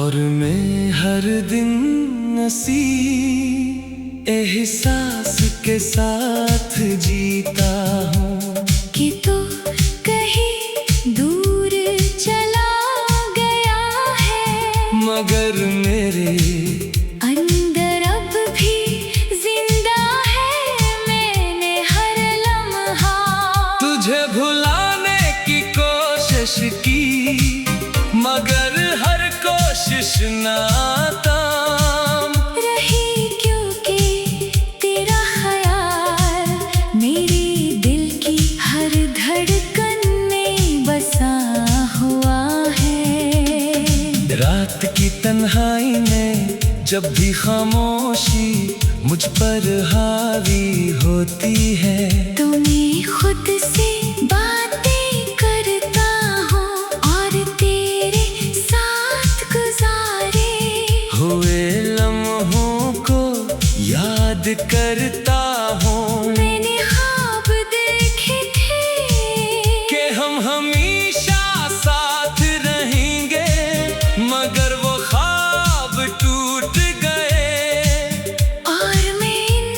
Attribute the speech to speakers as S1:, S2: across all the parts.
S1: और मैं हर दिन नसी एहसास के साथ जीता हूँ
S2: कि तू कहीं दूर चला गया है,
S1: मगर मेरे
S2: अंदर अब भी जिंदा है। मैंने हर लम्हा
S1: तुझे भुलाने की कोशिश की, मगर हर कोशिश नाकाम
S2: रही, क्योंकि तेरा ख्याल मेरे दिल की हर धड़कन में बसा हुआ है।
S1: रात की तन्हाई में जब भी खामोशी मुझ पर हावी होती है,
S2: तो मैं खुद से बातें करता हूँ और तेरे साथ गुजारे
S1: हुए लम्हों को याद करता हूँ।
S2: मैंने ख्वाब देखे थे
S1: कि हम हमेशा साथ रहेंगे, मगर वो ख्वाब टूट गए।
S2: और मैं इन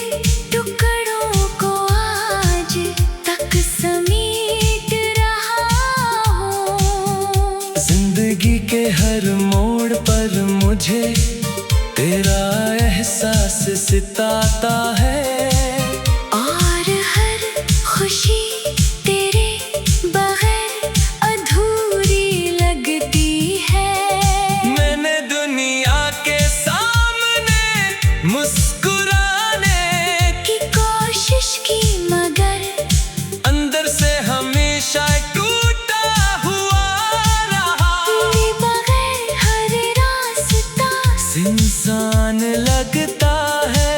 S2: टुकड़ों को आज तक समेट रहा हूँ।
S1: जिंदगी के हर मोड़ पर मुझे तेरा एहसास सताता है,
S2: और हर खुशी तेरे बगैर अधूरी लगती है।
S1: मैंने दुनिया के सामने मुस्कुराने
S2: की कोशिश की, मगर
S1: अंदर से हमेशा टूटा हुआ रहा।
S2: तेरे बगैर हर रास्ता
S1: इंसान लगता है,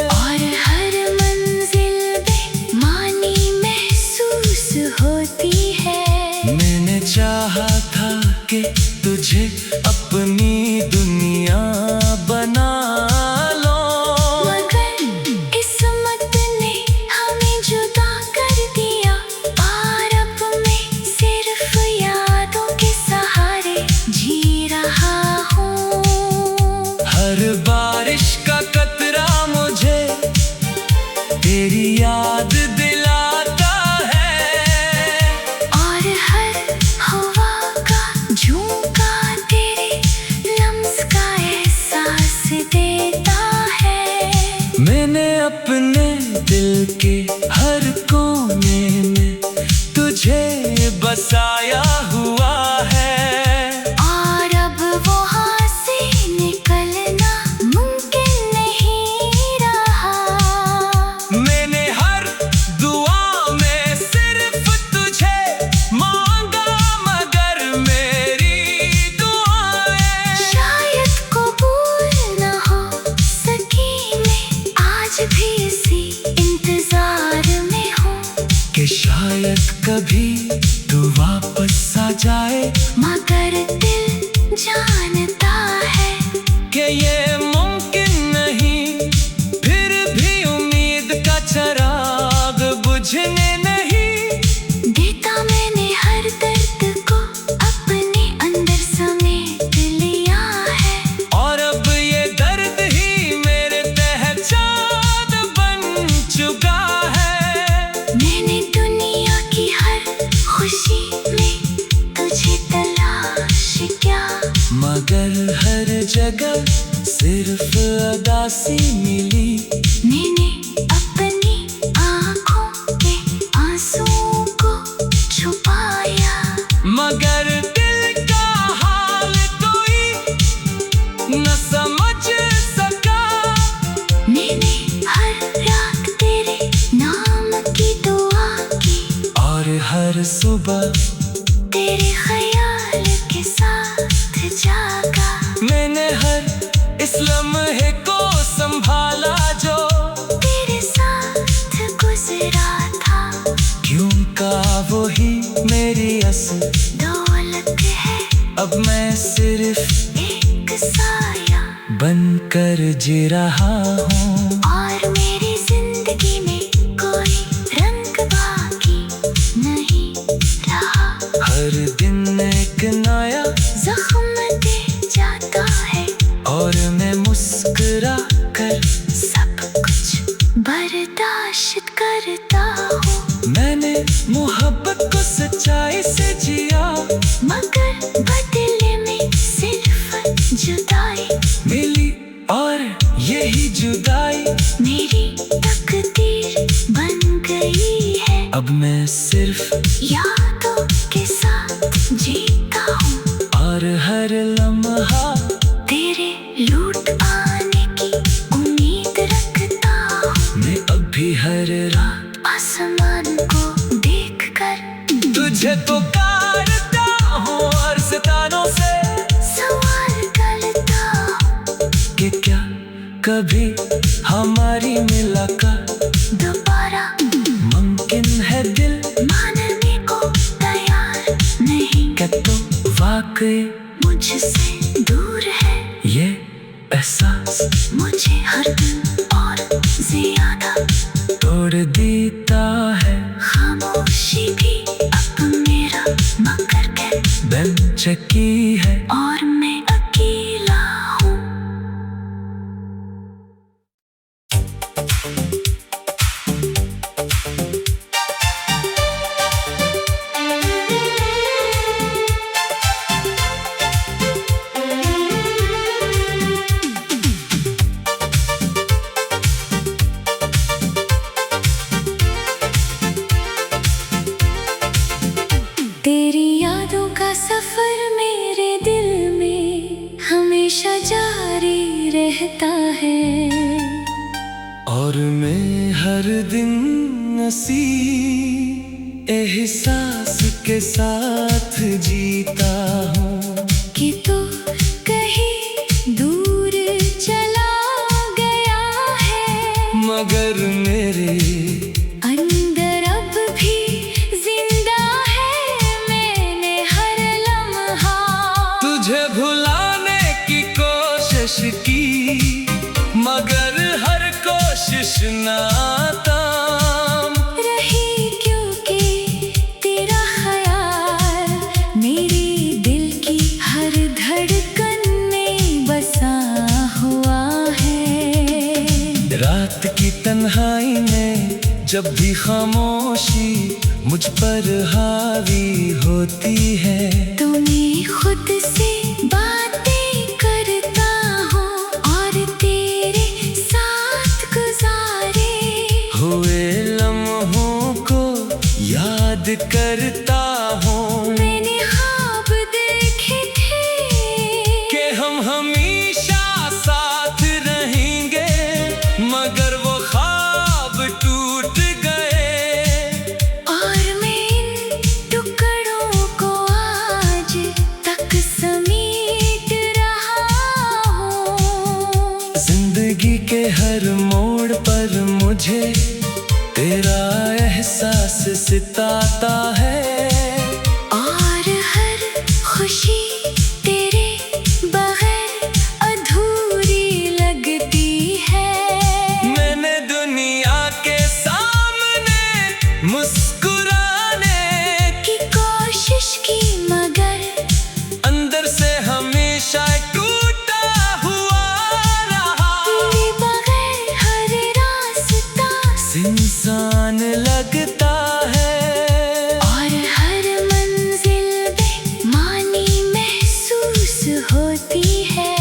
S2: और हर मंजिल बेमानी महसूस होती है।
S1: मैंने चाहा था कि तुझे अपनी दुनिया बना लो,
S2: मगर किस्मत ने हमें जुदा कर दिया, और अब मैं सिर्फ यादों के सहारे जी रहा हूँ।
S1: हर बारिश का कतरा मुझे तेरी याद दिलाता है,
S2: और हर हवा का झोंका तेरे लम्स का एहसास देता है।
S1: मैंने अपने दिल के हर कोने में तुझे बसाया हुआ है,
S2: और अब वहाँ से निकलना मुमकिन नहीं रहा।
S1: मैंने हर दुआ में सिर्फ तुझे मांगा, मगर मेरी दुआएं
S2: शायद कबूल न हो सकी, मैं आज भी इसी इंतजार में हूँ
S1: कि शायद कभी तू वापस आ जाए,
S2: मगर दिल जानता है
S1: कि ये मुमकिन नहीं। फिर भी उम्मीद का चिराग बुझने नहीं
S2: देता। मैंने हर दर्द को अपने अंदर समेट लिया है,
S1: और अब ये दर्द ही मेरे पहचान बन चुका है।
S2: मैंने दुनिया की हर खुशी में तुझे तलाश किया,
S1: मगर हर जगह सिर्फ अदासी मिली।
S2: मैंने अपनी आँखों के आंसुओं को छुपाया,
S1: मगर दिल का हाल कोई न समझ सका।
S2: मैंने हर रात तेरे नाम की दुआ की,
S1: और हर सुबह
S2: तेरे ख्याल के साथ जागा।
S1: मैंने हर इस लम्हे को संभाला जो
S2: तेरे साथ गुजरा था,
S1: क्यों का वही मेरी असल
S2: दौलत है
S1: अब मैं सिर्फ
S2: एक साया,
S1: बनकर जी रहा हूँ।
S2: और मेरी जिंदगी में कोई रंग बाकी नहीं रहा।
S1: हर दिन एक नया
S2: जख्म दे जाता
S1: मोहब्बत को सच्चाई से जिया,
S2: मगर बदले में सिर्फ जुदाई
S1: मिली और यही जुदाई
S2: मेरी तकदीर बन गई है।
S1: अब मैं सिर्फ
S2: यादों के साथ जीता हूँ
S1: और हर लम्हा
S2: तेरे लौट आने की उम्मीद रखता हूँ।
S1: मैं अभी हर रात
S2: आसमान को देखकर
S1: तुझे पुकारता हूँ और सितारों से
S2: सवाल करता हूँ
S1: कि क्या कभी हमारी मुलाकात
S2: दोबारा
S1: मुमकिन है। दिल
S2: मानने को तैयार नहीं,
S1: क्या तो वाकई
S2: मुझसे दूर है
S1: ये एहसास
S2: मुझे हर दिन और ज्यादा
S1: तोड़ देता है।
S2: खामोशी भी अब मेरा मगर है
S1: बन चुकी है
S2: और मैं अकेला हूँ। तेरी यादों का सफर मेरे दिल में हमेशा जारी रहता है
S1: और मैं हर दिन उसी एहसास के साथ जीता हूँ
S2: कि तू कहीं दूर चला गया है,
S1: मगर मेरे
S2: अंदर अब भी जिंदा है। मैंने हर लम्हा
S1: तुझे भुलाने की कोशिश की, मगर हर कोशिश नाकाम
S2: रही, क्योंकि तेरा ख्याल मेरी दिल की हर धड़कन में बसा हुआ है।
S1: रात की तन्हाई में जब भी खामोशी मुझ पर हावी होती है,
S2: तो मैं खुद से बातें करता हूँ और तेरे साथ गुजारे
S1: हुए लम्हों को याद करता हूँ।
S2: मैंने ख्वाब देखे थे
S1: कि हम हमेशा साथ रहेंगे, मगर वो ख्वाब टूट गए
S2: और मैं इन टुकड़ों को आज तक समेट रहा हूँ।
S1: जिंदगी के हर मोड़ पर मुझे तेरा एहसास सताता है
S2: और हर खुशी तेरे बगैर अधूरी लगती है।
S1: मैंने दुनिया के सामने मुस्कुराने
S2: की कोशिश की, मगर
S1: अंदर से हमेशा टूटा हुआ रहा।
S2: तेरे बगैर हर रास्ता
S1: इंसान लगता है
S2: और हर मंजिल बेमानी महसूस होती है।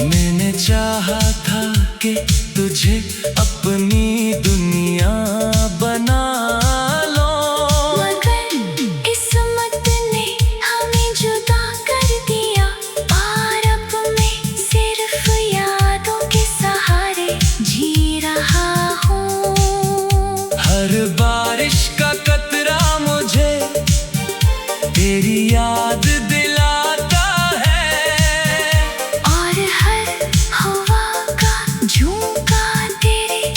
S1: मैंने चाहा था कि तुझे अपनी दुनिया बना लो,
S2: मगर किस्मत ने हमें जुदा कर दिया और अब मैं सिर्फ यादों के सहारे जी रहा हूँ।
S1: हर बारिश का कतरा मुझे तेरी याद दिलाता है
S2: और हर हवा का झोंका तेरे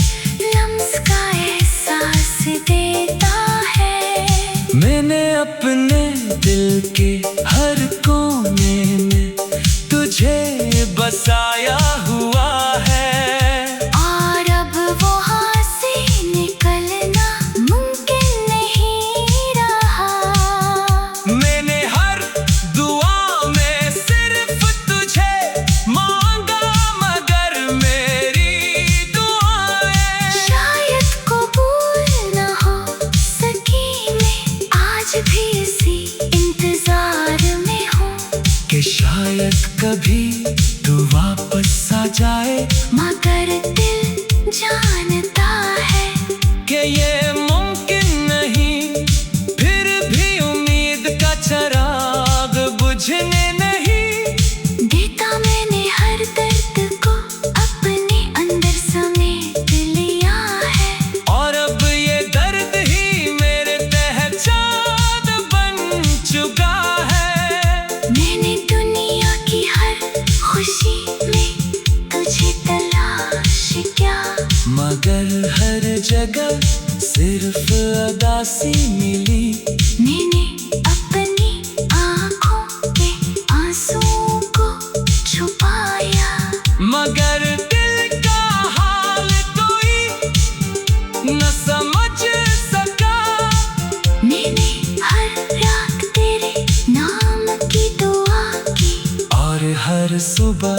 S1: कभी तू वापस आ जाए,
S2: मगर दिल जानता है
S1: कि ये मुमकिन नहीं। फिर भी उम्मीद का चिराग बुझने नहीं
S2: देता। मैंने हर दर्द को अपने अंदर समेट लिया है,
S1: और अब ये दर्द ही मेरे पहचान बन चुका है।
S2: मैंने दुनिया की हर खुशी में तुझे तलाश किया,
S1: मगर हर जगह सिर्फ अदासी मिली।
S2: मैंने अपनी आँखों के आंसुओं को छुपाया,
S1: मगर दिल का हाल कोई न समझ सका।
S2: मैंने हर रात तेरे नाम की दुआ की,
S1: और हर सुबह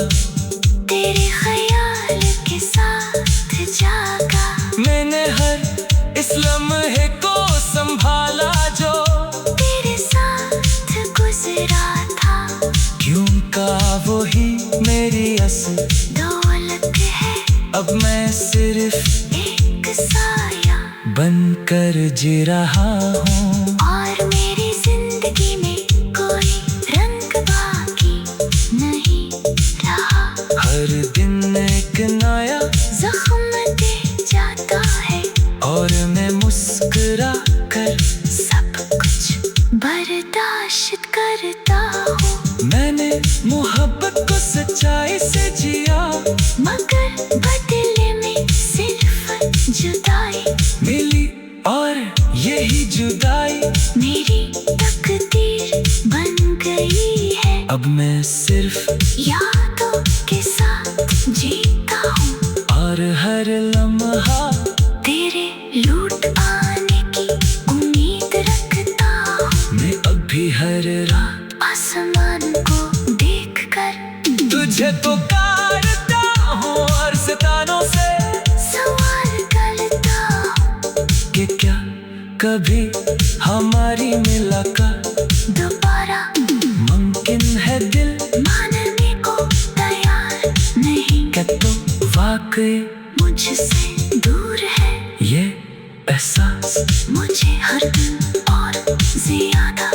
S2: तेरे ख्याल के साथ जागा।
S1: मैंने हर इस लम्हे को संभाला जो
S2: तेरे साथ गुजरा था,
S1: क्यों का वही मेरी असल
S2: दौलत है
S1: अब मैं सिर्फ
S2: एक साया।
S1: बनकर जी रहा हूँ,
S2: और मेरी जिंदगी में कोई रंग बाकी नहीं रहा।
S1: हर दिन एक नया
S2: जख्म दे जाता है,
S1: और मैं मुस्कुरा कर
S2: सब कुछ बर्दाश्त करता हूँ।
S1: मैंने मोहब्बत को सच्चाई से जिया,
S2: मगर बदले में सिर्फ जुदाई
S1: मिली, और यही जुदाई
S2: मेरी तकदीर बन गई है।
S1: अब मैं सिर्फ
S2: यादों के साथ जीता हूँ,
S1: और हर लम्हा
S2: तेरे लौट आने की उम्मीद रखता हूँ।
S1: मैं अभी हर रात
S2: आसमान को देखकर
S1: तुझे पुकारता हूँ, और सितारों से
S2: सवाल करता हूँ
S1: कि क्या कभी हमारी मुलाकात
S2: दोबारा
S1: मुमकिन है। दिल
S2: मानने को तैयार नहीं,
S1: क्या तो वाकई
S2: मुझसे दूर है
S1: ये एहसास
S2: मुझे हर दिन और ज्यादा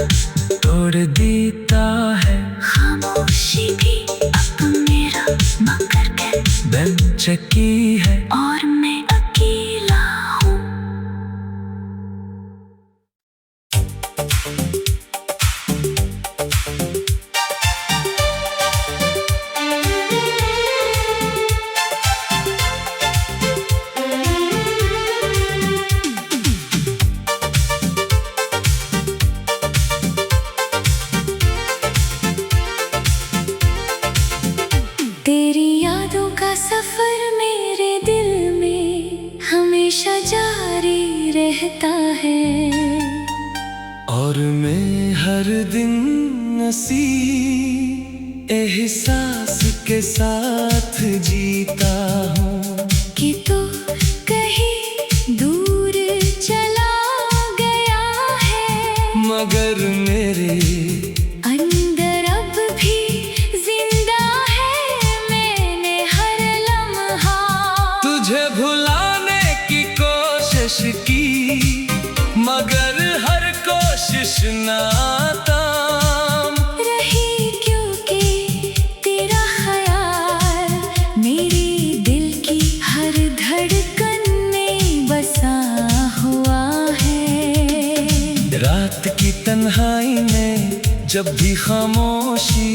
S1: तोड़ देता है।
S2: खामोशी भी अब मेरा मगर है,
S1: बन चुकी है
S2: और मैं अकेला हूँ। तेरी यादों का सफर मेरे दिल में हमेशा जारी रहता है,
S1: और मैं हर दिन नसी एहसास के साथ जीता हूँ
S2: कि तू कहीं दूर चला गया है,
S1: मगर मेरे
S2: अंदर अब भी जिंदा है। मैंने हर लम्हा
S1: तुझे भुलाने की कोशिश की, मगर हर कोशिश नाकाम
S2: रही, क्योंकि तेरा ख्याल मेरी दिल की हर धड़कन में बसा हुआ है।
S1: रात की तन्हाई में जब भी खामोशी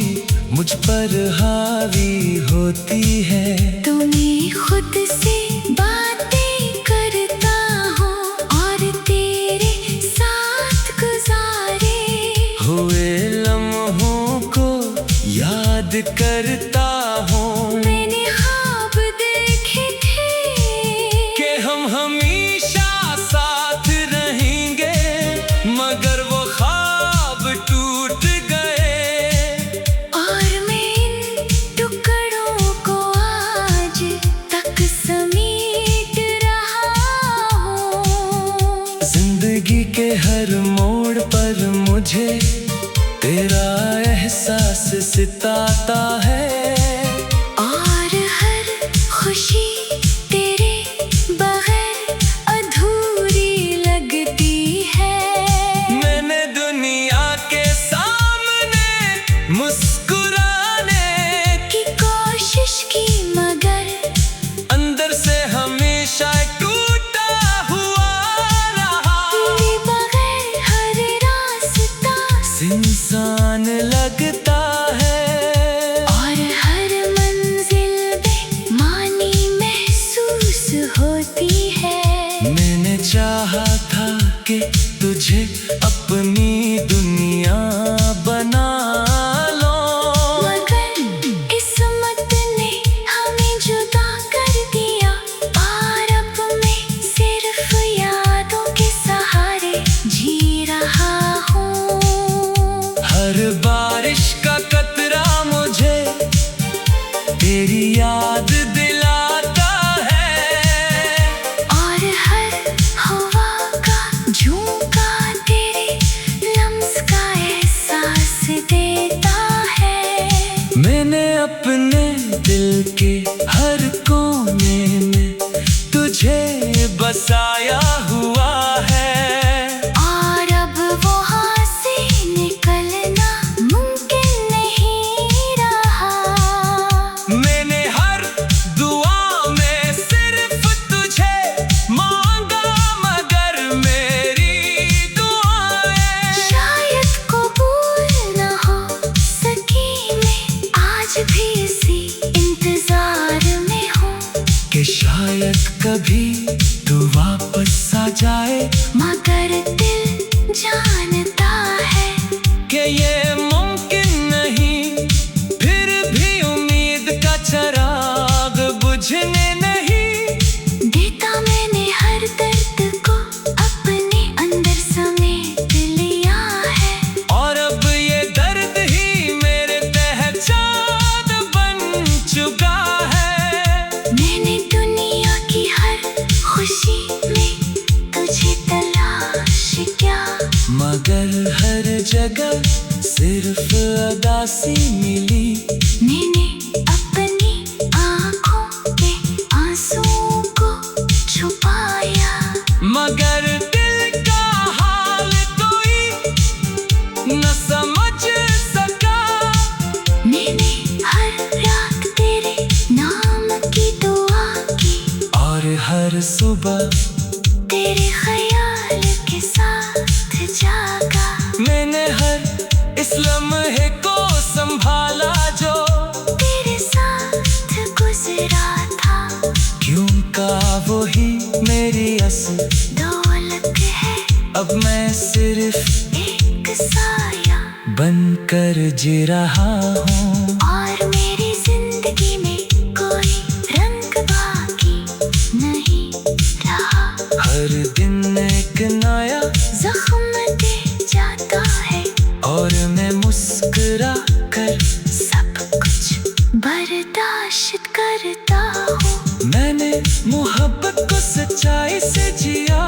S1: मुझ पर हावी होती है,
S2: तो मैं खुद से बातें करता हूँ, और तेरे साथ गुजारे
S1: हुए लम्हों को याद करता हूँ।
S2: मैंने ख्वाब देखे थे
S1: कि हम हमेशा साथ रहेंगे, मगर वो ख्वाब टूट गए।
S2: और मैं इन टुकड़ों को आज तक समेट रहा हूँ।
S1: जिंदगी के हर मोड़ पर मुझे तेरा एहसास सताता अपने दिल के हर कोने में तुझे बसाया हुआ है।
S2: और अब वहाँ से निकलना मुमकिन नहीं रहा।
S1: मैंने हर दुआ में सिर्फ तुझे मांगा, मगर मेरी दुआएं
S2: शायद कबूल न हो सकी। मैं आज भी इसी इंतजार में हूँ
S1: कि शायद कभी तू वापस आ जाए,
S2: मगर दिल जानता है
S1: कि ये मुमकिन नहीं। फिर भी उम्मीद का चिराग बुझने नहीं
S2: देता। मैंने हर दर्द को अपने अंदर समेट लिया है।
S1: और अब ये दर्द ही मेरे पहचान बन चुका है।
S2: मैंने दुनिया की हर खुशी में तुझे तलाश किया,
S1: मगर हर जगह सिर्फ अदासी मिली।
S2: मैंने अपनी आँखों के आंसुओं को छुपाया,
S1: मगर दिल का हाल कोई न समझ सका।
S2: मैंने हर रात तेरे नाम की दुआ की,
S1: और हर सुबह
S2: तेरे ख्याल के साथ जागा।
S1: मैंने हर इस लम्हे को संभाला जो
S2: तेरे साथ गुजरा था।
S1: क्यों का वही मेरी असल
S2: दौलत है
S1: अब मैं सिर्फ
S2: एक साया,
S1: बनकर जी रहा हूँ।
S2: और मेरी जिंदगी में कोई रंग बाकी नहीं रहा।
S1: हर दिन एक नया
S2: जख्म दे जाता है,
S1: और मैं मुस्कुरा कर
S2: सब कुछ बर्दाश्त करता हूँ।
S1: मैंने मोहब्बत को सच्चाई से जिया,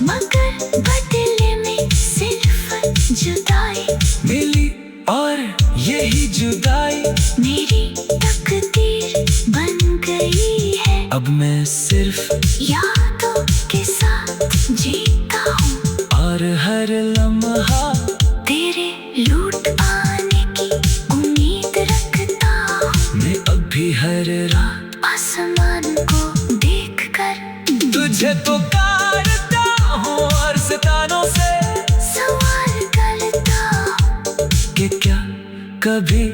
S2: मगर बदले में सिर्फ जुदाई
S1: मिली। और यही जुदाई
S2: मेरी तकदीर बन गई है।
S1: अब मैं सिर्फ
S2: यादों के साथ जीता हूँ,
S1: और हर लम्हा
S2: तेरे लौट आने की उम्मीद रखता हूँ।
S1: मैं अभी हर रात
S2: आसमान को देखकर
S1: तुझे पुकारता हूँ, और सितारों से
S2: सवाल करता हूँ
S1: कि क्या कभी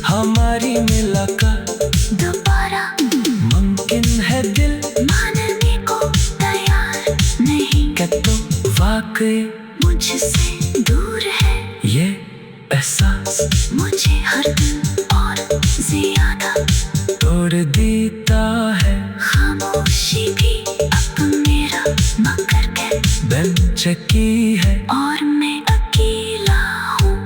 S1: हमारी मुलाकात
S2: दोबारा
S1: मुमकिन है। दिल
S2: मानने को तैयार नहीं,
S1: क्या तो वाकई
S2: मुझसे दूर है
S1: ये एहसास
S2: मुझे हर दिन और ज्यादा
S1: तोड़ देता है।
S2: खामोशी भी अब मेरा मगर के
S1: बन चुकी है।
S2: और मैं अकेला हूँ।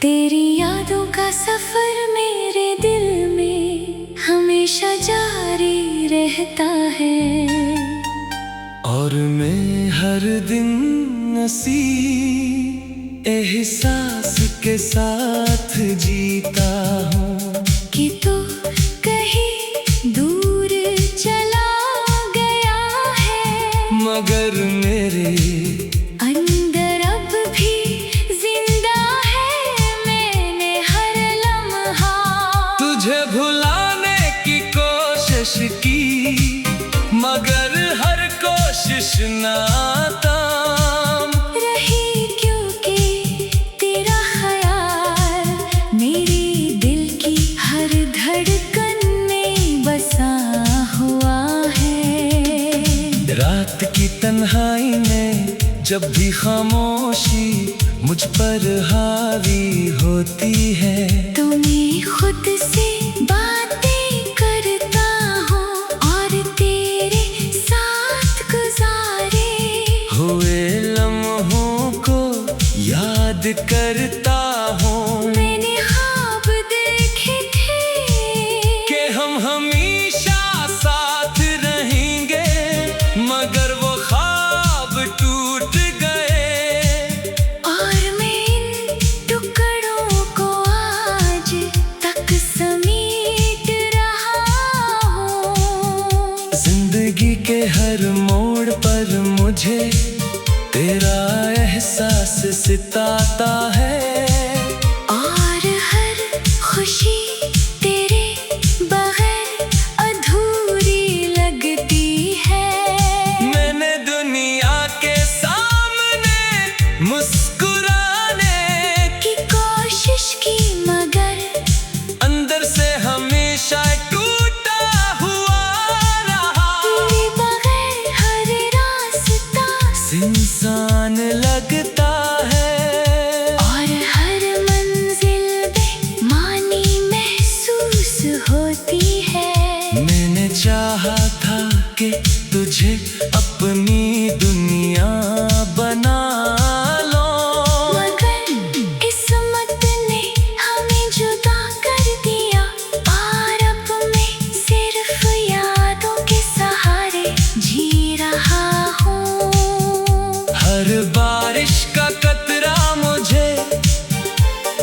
S2: तेरी यादों का सफर मेरे दिल में हमेशा जारी रहता है।
S1: और मैं हर दिन इसी एहसास के साथ जीता हूँ
S2: कि तू कहीं दूर चला गया है,
S1: मगर मेरे
S2: अंदर अब भी जिंदा है। मैंने हर लम्हा
S1: तुझे भुलाने की कोशिश की, मगर हर कोशिश नाकाम
S2: रही, क्योंकि तेरा ख्याल मेरी दिल की हर धड़कन में बसा हुआ है।
S1: रात की तन्हाई में जब भी खामोशी मुझ पर हावी होती है,
S2: तो मैं खुद से बातें करता हूँ और तेरे साथ गुजारे
S1: करता हूँ।
S2: मैंने ख्वाब देखे थे
S1: कि हम हमेशा साथ रहेंगे, मगर वो ख्वाब टूट गए।
S2: और मैं इन टुकड़ों को आज तक समेट रहा हूँ।
S1: जिंदगी के हर मोड़ पर मुझे तेरा एहसास सताता है,
S2: और हर खुशी तेरे बगैर अधूरी लगती है।
S1: मैंने दुनिया के सामने मुस्कुराने
S2: की कोशिश की, मगर
S1: अंदर से हमेशा टूटा हुआ रहा।
S2: तेरे बगैर हर रास्ता
S1: इंसान लगता है,
S2: और हर मंजिल बेमानी महसूस होती है।
S1: मैंने चाहा था कि तुझे अपनी दुनिया बना लो,
S2: मगर किस्मत ने हमें जुदा कर दिया। और अब मैं सिर्फ यादों के सहारे जी रहा हूँ।
S1: हर बारिश का कतरा मुझे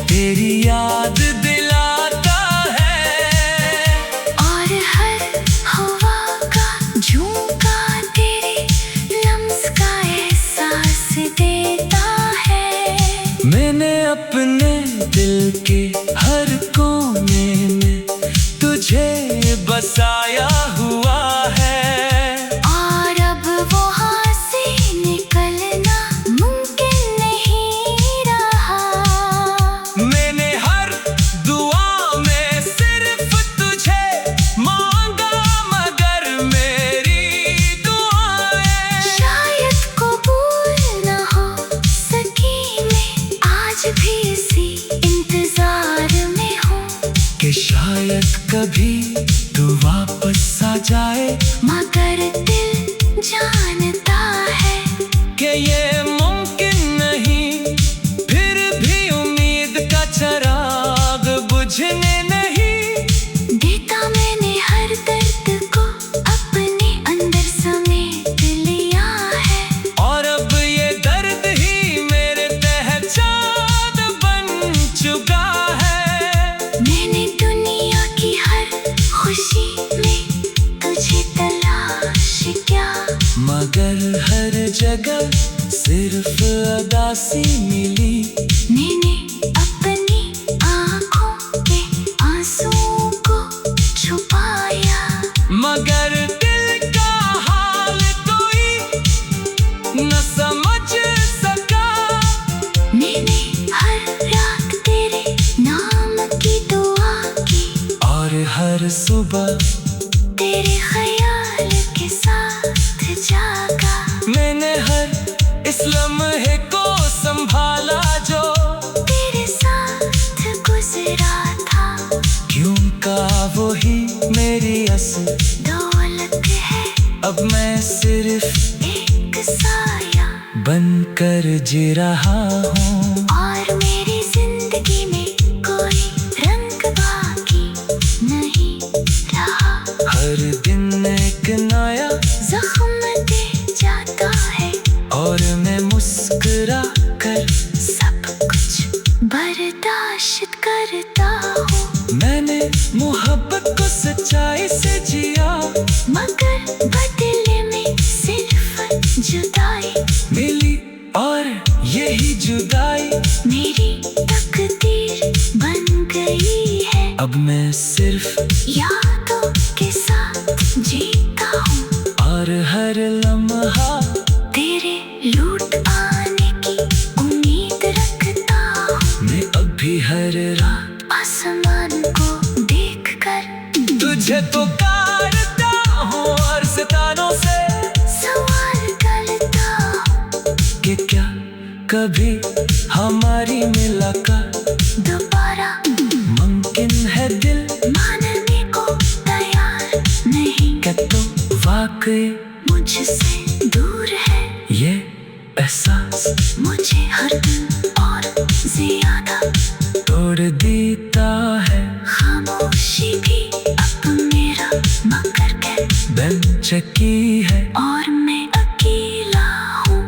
S1: तेरी याद दिलाता है,
S2: और हर हवा का झोंका तेरे लम्स का एहसास देता है।
S1: मैंने अपने दिल के हर कोने में तुझे बसाया हुआ है,
S2: और अब वहाँ से निकलना मुमकिन नहीं रहा।
S1: मैंने हर दुआ में सिर्फ तुझे मांगा, मगर मेरी दुआएं
S2: शायद कबूल न हो सकी, मैं आज भी इसी इंतजार में हूँ
S1: कि शायद कभी तू वापस आ जाए।
S2: मगर दिल जानता है
S1: कि ये मुमकिन नहीं, फिर भी उम्मीद का चिराग बुझने नहीं
S2: देता। मैंने हर दर्द को अपने अंदर समेट लिया है,
S1: और अब ये दर्द ही मेरे पहचान बन चुका है।
S2: मैंने दुनिया की हर खुशी में तुझे तलाश किया,
S1: मगर हर जगह सिर्फ अदासी मिली।
S2: मैंने अपनी आँखों के आंसुओं को छुपाया,
S1: मगर दिल का हाल कोई न समझ सका।
S2: मैंने हर रात तेरे नाम की दुआ की,
S1: और हर सुबह
S2: तेरे ख्याल के साथ जागा।
S1: मैंने हर इस लम्हे को संभाला जो
S2: तेरे साथ गुजरा था,
S1: क्यों का वही मेरी असल
S2: दौलत है
S1: अब मैं सिर्फ
S2: एक साया।
S1: बनकर जी रहा हूँ,
S2: और मेरी जिंदगी में कोई रंग बाकी नहीं रहा।
S1: हर दिन एक नया
S2: जख्म दे जाता है,
S1: और मैं मुस्कुरा कर
S2: सब कुछ बर्दाश्त करता हूँ।
S1: मैंने मोहब्बत को सच्चाई से जिया,
S2: मगर बदले में सिर्फ जुदाई
S1: मिली, और यही जुदाई
S2: मेरी तकदीर बन गई है।
S1: अब मैं सिर्फ
S2: यादों के साथ जीता हूँ,
S1: और हर लम्हा
S2: तेरे लौट आने की उम्मीद रखता हूँ।
S1: मैं अभी हर रात
S2: आसमान को देखकर
S1: तुझे पुकारता हूँ, और सितारों से
S2: सवाल करता हूँ
S1: कि क्या कभी हमारी मुलाकात
S2: दोबारा
S1: मुमकिन है। दिल
S2: मानने को तैयार नहीं,
S1: क्या तो वाकई
S2: मुझसे दूर है
S1: ये एहसास।
S2: मुझे हर दिन और ज्यादा
S1: तोड़ देता है।
S2: खामोशी भी अब मेरा मगर के
S1: बेचैनी है
S2: और मैं अकेला हूँ।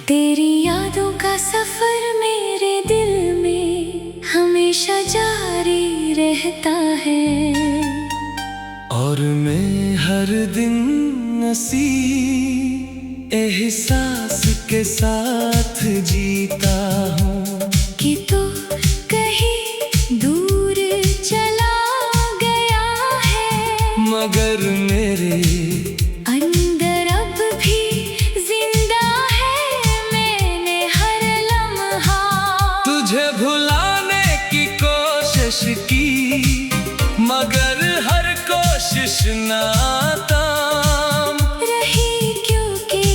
S2: तेरी यादों का सफर मेरे दिल में हमेशा जारी रहता है।
S1: और मैं हर दिन उसी एहसास के साथ जीता हूँ
S2: कि तू कहीं दूर चला गया है,
S1: मगर मेरे
S2: अंदर अब भी जिंदा है। मैंने हर लम्हा
S1: तुझे भुलाने की कोशिश की, मगर हर कोशिश नाकाम
S2: रही, क्योंकि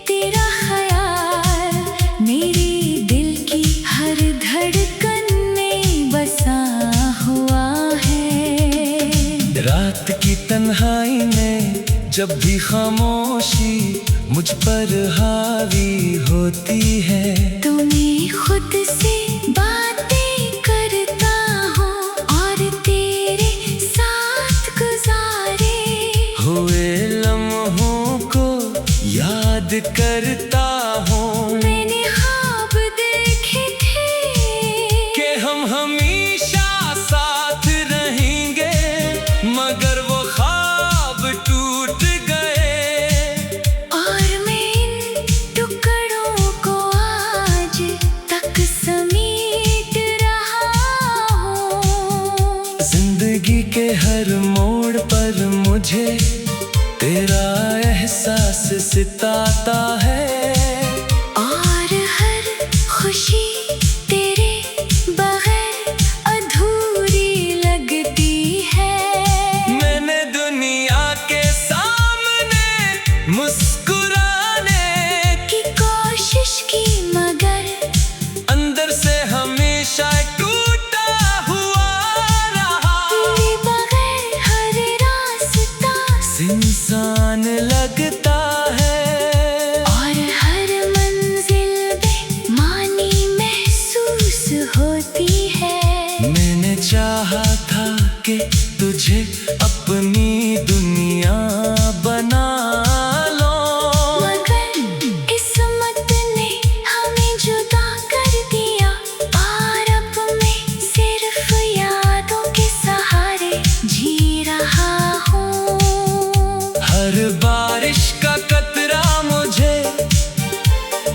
S2: तेरा ख्याल मेरी दिल की हर धड़कन में बसा हुआ है।
S1: रात की तन्हाई में जब भी खामोशी मुझ पर हावी होती है,
S2: तो मैं खुद से बातें करता हूँ और तेरे साथ गुजारे
S1: हुए लम्हों को याद करता हूँ।
S2: मैंने ख्वाब देखे थे
S1: कि हम हमेशा साथ रहेंगे, मगर वो ख्वाब टूट गए।
S2: और मैं इन टुकड़ों को आज तक समेट रहा हूँ।
S1: जिंदगी के हर मोड़ पर मुझे तेरा एहसास सताता है,
S2: और हर खुशी तेरे बगैर अधूरी लगती है।
S1: मैंने दुनिया के सामने मुस्कुराने
S2: की कोशिश की, मगर
S1: अंदर से हमेशा टूटा हुआ रहा।
S2: तेरे बगैर हर रास्ता
S1: इंसान लगता है,
S2: और हर मंजिल बेमानी महसूस होती है।
S1: मैंने चाहा था कि तुझे अपनी दुनिया बना लो,
S2: मगर किस्मत ने हमें जुदा कर दिया, और अब मैं सिर्फ यादों के सहारे जी रहा हूँ।
S1: हर बारिश का कतरा मुझे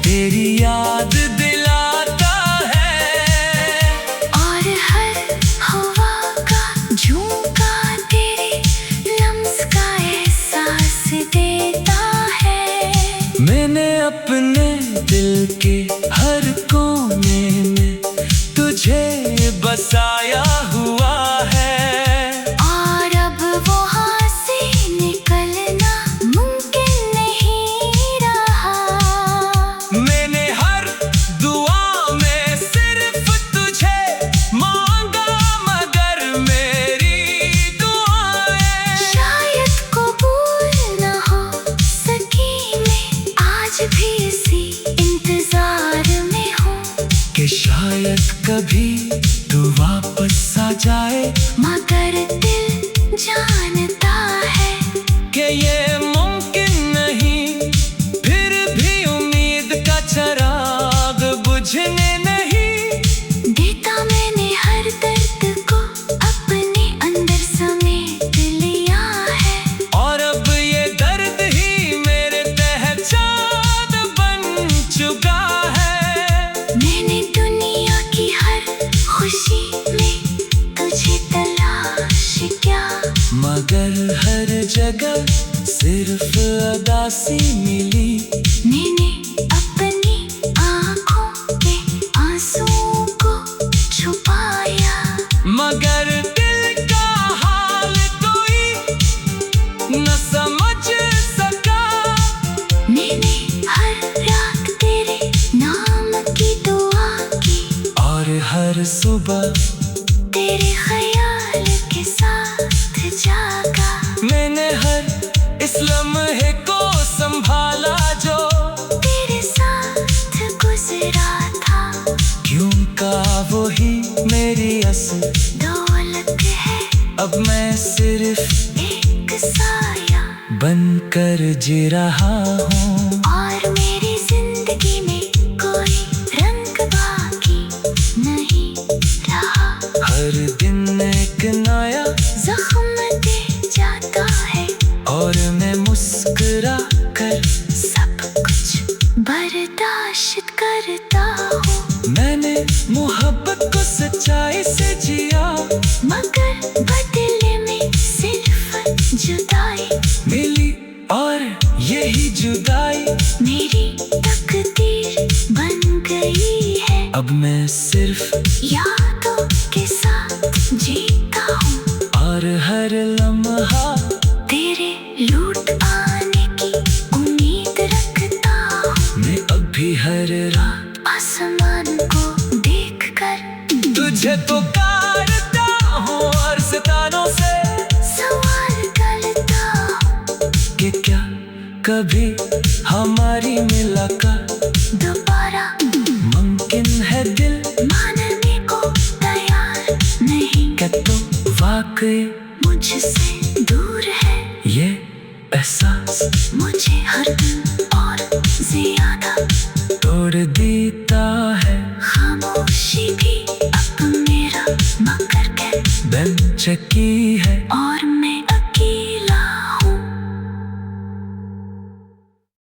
S1: तेरी याद दिलाता है,
S2: और हर हवा का झोंका तेरे लम्स का एहसास देता है।
S1: मैंने अपने दिल के हर कोने में तुझे बसाया हुआ है,
S2: और अब वहाँ से निकलना मुमकिन नहीं रहा।
S1: मैंने हर दुआ में सिर्फ तुझे मांगा, मगर मेरी दुआएं
S2: शायद कबूल न हो सकी, मैं आज भी इसी इंतजार में हूँ
S1: कि शायद कभी तू वापस आ जाए,
S2: मगर दिल जानता है
S1: कि ये मुमकिन नहीं। फिर भी उम्मीद का चिराग बुझने नहीं
S2: देता। मैंने हर दर्द को अपने अंदर समेट लिया है,
S1: और अब ये दर्द ही मेरे पहचान बन चुका है।
S2: मैंने दुनिया की हर खुशी में तुझे तलाश किया,
S1: मगर हर जगह सिर्फ अदासी मिली।
S2: मैंने अपनी आँखों में आंसुओं को छुपाया,
S1: मगर दिल का हाल कोई सुबह
S2: तेरे ख्याल के साथ जागा।
S1: मैंने हर इस लम्हे को संभाला जो
S2: तेरे साथ गुजरा था।
S1: क्यों का वही मेरी असल
S2: दौलत है
S1: अब मैं सिर्फ
S2: एक साया
S1: बनकर जी रहा हूँ।
S2: और मेरी जिंदगी में कोई रंग बाकी नहीं रहा।
S1: हर दिन एक नया
S2: जख्म दे जाता है
S1: और मैं मुस्कुरा कर
S2: सब कुछ बर्दाश्त करता हूँ।
S1: मैंने मोहब्बत को सच्चाई से जिया,
S2: मगर बदले में सिर्फ जुदाई
S1: मिली और यही जुदाई
S2: मेरी तकदीर बन गई है।
S1: अब मैं सिर्फ
S2: यादों के साथ जीता हूँ
S1: और हर लम्हा
S2: तेरे लूट आने की उम्मीद रखता हूँ।
S1: मैं अभी हर रात
S2: आसमान को देखकर
S1: तुझे पुकारता हूँ और सितारों से
S2: सवाल करता हूँ
S1: कि क्या कभी हमारी मुलाकात
S2: दोबारा
S1: मुमकिन है। दिल
S2: मानने को तैयार नहीं
S1: क्या तो वाकई
S2: मुझसे दूर है
S1: ये एहसास
S2: मुझे हर दिन और ज्यादा
S1: तोड़ देता है।
S2: खामोशी भी अब मेरा मगर के
S1: बेचैनी है
S2: और